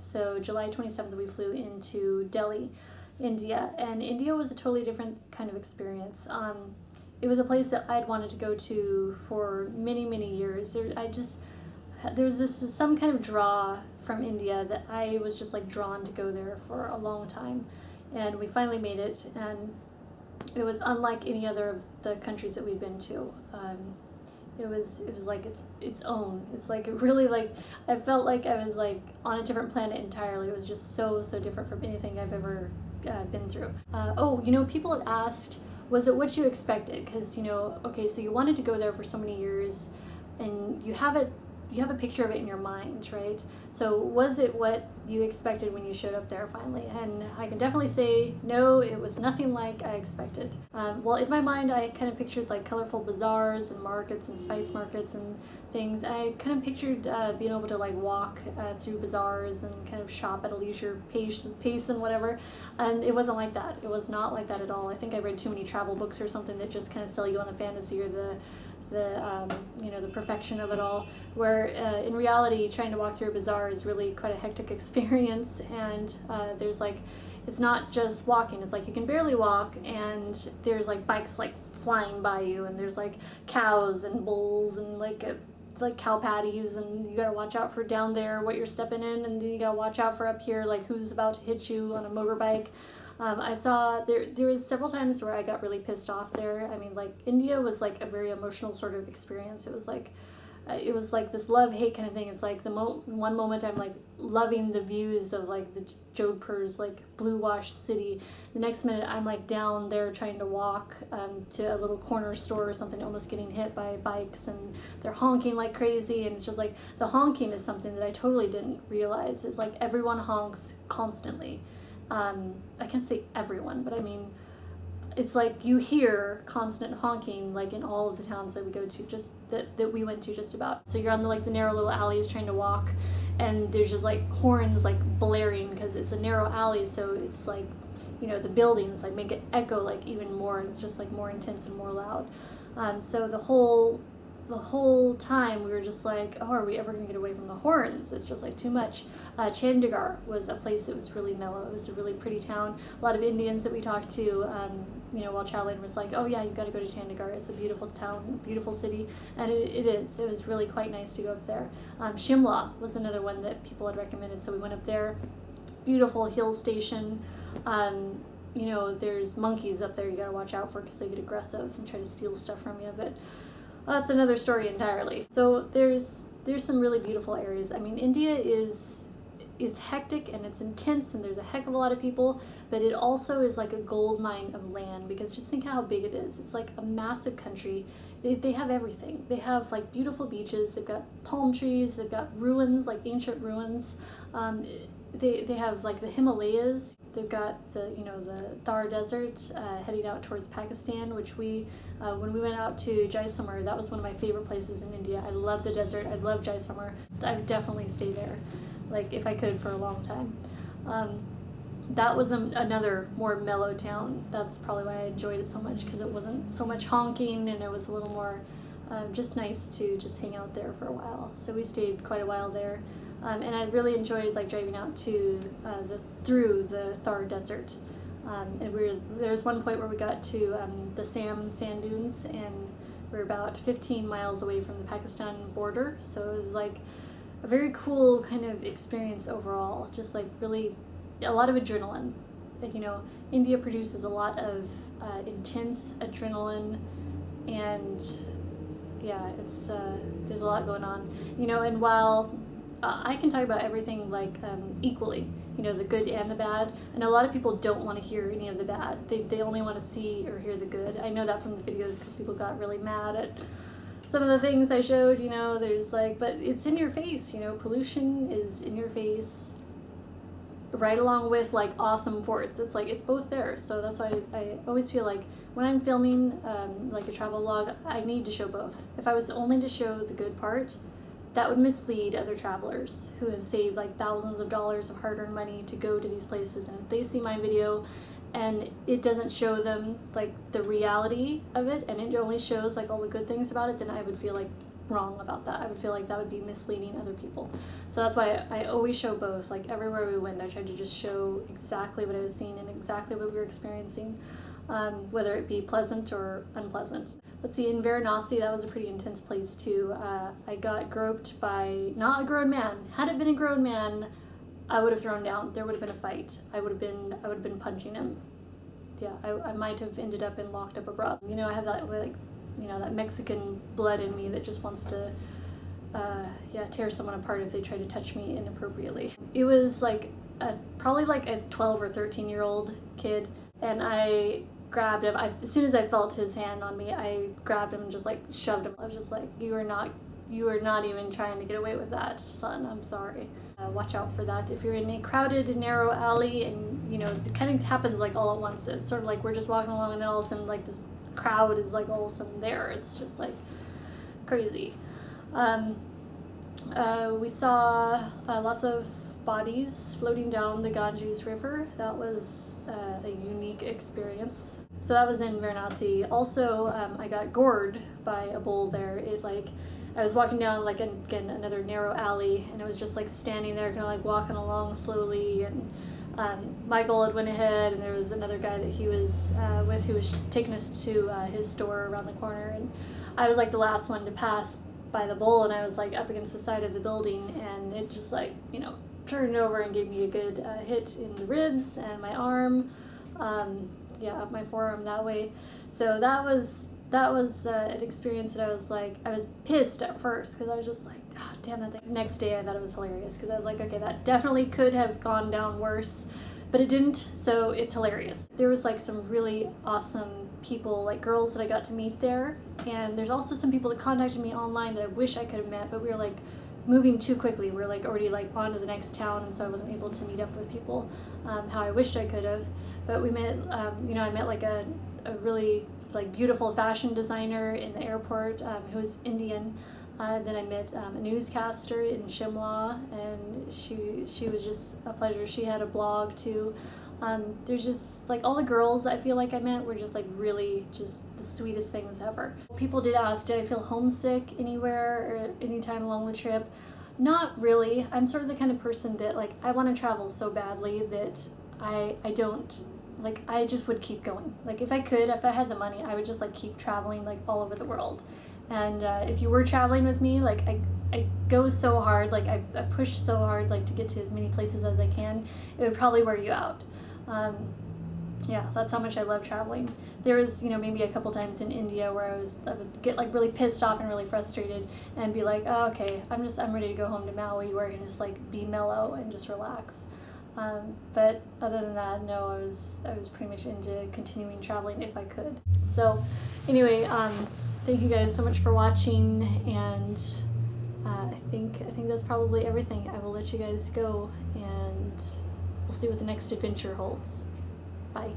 So July 27th, we flew into Delhi, India, and India was a totally different kind of experience. It was a place that I'd wanted to go to for many, many years. There was this some kind of draw from India that I was just like drawn to go there for a long time, and we finally made it, and it was unlike any other of the countries that we'd been to. It was like its own. It's like it really like I felt like I was like on a different planet entirely. It was just so different from anything I've ever been through. People had asked, was it what you expected? Because okay, so you wanted to go there for so many years, and you have a picture of it in your mind, right? So was it what you expected when you showed up there finally? And I can definitely say no, it was nothing like I expected. Well, in my mind, I kind of pictured like colorful bazaars and markets and spice markets and things. I kind of pictured being able to like walk through bazaars and kind of shop at a leisure pace and whatever. And it wasn't like that. It was not like that at all. I think I read too many travel books or something that just kind of sell you on the fantasy or the perfection of it all, where in reality trying to walk through a bazaar is really quite a hectic experience, and there's like, it's not just walking, it's like you can barely walk, and there's like bikes like flying by you, and there's like cows and bulls and like cow patties, and you gotta watch out for down there what you're stepping in, and then you gotta watch out for up here like who's about to hit you on a motorbike. I saw there was several times where I got really pissed off there. I mean, like India was like a very emotional sort of experience. It was like this love-hate kind of thing. It's like one moment I'm like loving the views of like the Jodhpur's like blue wash city. The next minute I'm like down there trying to walk to a little corner store or something, almost getting hit by bikes, and they're honking like crazy. And it's just like the honking is something that I totally didn't realize is like everyone honks constantly. I can't say everyone, but I mean, it's like you hear constant honking like in all of the towns that we go to, just that we went to just about. So you're on the narrow little alleys trying to walk, and there's just like horns like blaring because it's a narrow alley, so it's like the buildings like make it echo like even more, and it's just like more intense and more loud. So the whole time we were just like, oh, are we ever going to get away from the horns? It's just like too much. Chandigarh was a place that was really mellow. It was a really pretty town. A lot of Indians that we talked to, while traveling was like, oh yeah, you've got to go to Chandigarh. It's a beautiful town, beautiful city, and it is. It was really quite nice to go up there. Shimla was another one that people had recommended, so we went up there. Beautiful hill station. There's monkeys up there you got to watch out for because they get aggressive and try to steal stuff from you, but that's another story entirely. So there's some really beautiful areas. I mean, India is hectic and it's intense, and there's a heck of a lot of people, but it also is like a gold mine of land, because just think how big it is. It's like a massive country. They have everything. They have like beautiful beaches, they've got palm trees, they've got ruins, like ancient ruins. They have like the Himalayas. They've got the Thar Desert heading out towards Pakistan, which when we went out to Jaisalmer, that was one of my favorite places in India. I love the desert. I love Jaisalmer. I would definitely stay there, like if I could, for a long time. That was another more mellow town. That's probably why I enjoyed it so much, because it wasn't so much honking, and it was a little more just nice to just hang out there for a while. So we stayed quite a while there. And I really enjoyed like driving out to through the Thar Desert, and there was one point where we got to the sand dunes, and we were about 15 miles away from the Pakistan border. So it was like a very cool kind of experience overall. Just like really a lot of adrenaline. India produces a lot of intense adrenaline, and yeah, it's there's a lot going on. And while I can talk about everything like equally, the good and the bad. I know a lot of people don't want to hear any of the bad. They only want to see or hear the good. I know that from the videos because people got really mad at some of the things I showed. There's like, but it's in your face. Pollution is in your face, right along with like awesome forts. It's like it's both there. So that's why I always feel like when I'm filming like a travel vlog, I need to show both. If I was only to show the good part, that would mislead other travelers who have saved like thousands of dollars of hard-earned money to go to these places. And if they see my video and it doesn't show them like the reality of it, and it only shows like all the good things about it, then I would feel like wrong about that. I would feel like that would be misleading other people. So that's why I always show both. Like everywhere we went, I tried to just show exactly what I was seeing and exactly what we were experiencing, whether it be pleasant or unpleasant. Let's see, in Varanasi, that was a pretty intense place too. I got groped by not a grown man. Had it been a grown man, I would have thrown down. There would have been a fight. I would have been punching him. Yeah, I might have ended up in locked up abroad. You know, I have that like, you know, that Mexican blood in me that just wants to, tear someone apart if they try to touch me inappropriately. It was like probably like a 12 or 13-year-old kid, and I grabbed him. As soon as I felt his hand on me, I grabbed him and just like shoved him. I was just like, you are not even trying to get away with that, son. I'm sorry. Watch out for that. If you're in a crowded, narrow alley and, you know, it kind of happens like all at once. It's sort of like we're just walking along and then all of a sudden like this crowd is like all of a sudden there. It's just like crazy. We saw lots of bodies floating down the Ganges River. That was a unique experience. So that was in Varanasi. Also, I got gored by a bull there. I was walking down like again another narrow alley, and I was just like standing there, kind of like walking along slowly. And Michael had went ahead, and there was another guy that he was with who was taking us to his store around the corner, and I was like the last one to pass by the bull, and I was like up against the side of the building, and it just like, you know, turned over and gave me a good hit in the ribs and my arm, up my forearm that way. So that was an experience that I was pissed at first because I was just like, oh, damn that thing. Next day I thought it was hilarious because I was like, okay, that definitely could have gone down worse, but it didn't, so it's hilarious. There was like some really awesome people, like girls that I got to meet there, and there's also some people that contacted me online that I wish I could have met, but we were like moving too quickly. We were like already like on to the next town, and so I wasn't able to meet up with people how I wished I could have. But we met, I met like a really like beautiful fashion designer in the airport who was Indian. Then I met a newscaster in Shimla, and she was just a pleasure. She had a blog too. There's just like all the girls I feel like I met were just like really just the sweetest things ever. People did ask, did I feel homesick anywhere or anytime along the trip? Not really. I'm sort of the kind of person that like I want to travel so badly that I don't, like I just would keep going. Like if I had the money, I would just like keep traveling like all over the world. And if you were traveling with me, like I go so hard, like I push so hard like to get to as many places as I can, it would probably wear you out. That's how much I love traveling. There was, maybe a couple times in India where I would get like really pissed off and really frustrated and be like, oh, okay, I'm ready to go home to Maui where I can just like be mellow and just relax. But other than that, no, I was pretty much into continuing traveling if I could. So anyway, thank you guys so much for watching, and I think that's probably everything. I will let you guys go, and we'll see what the next adventure holds. Bye.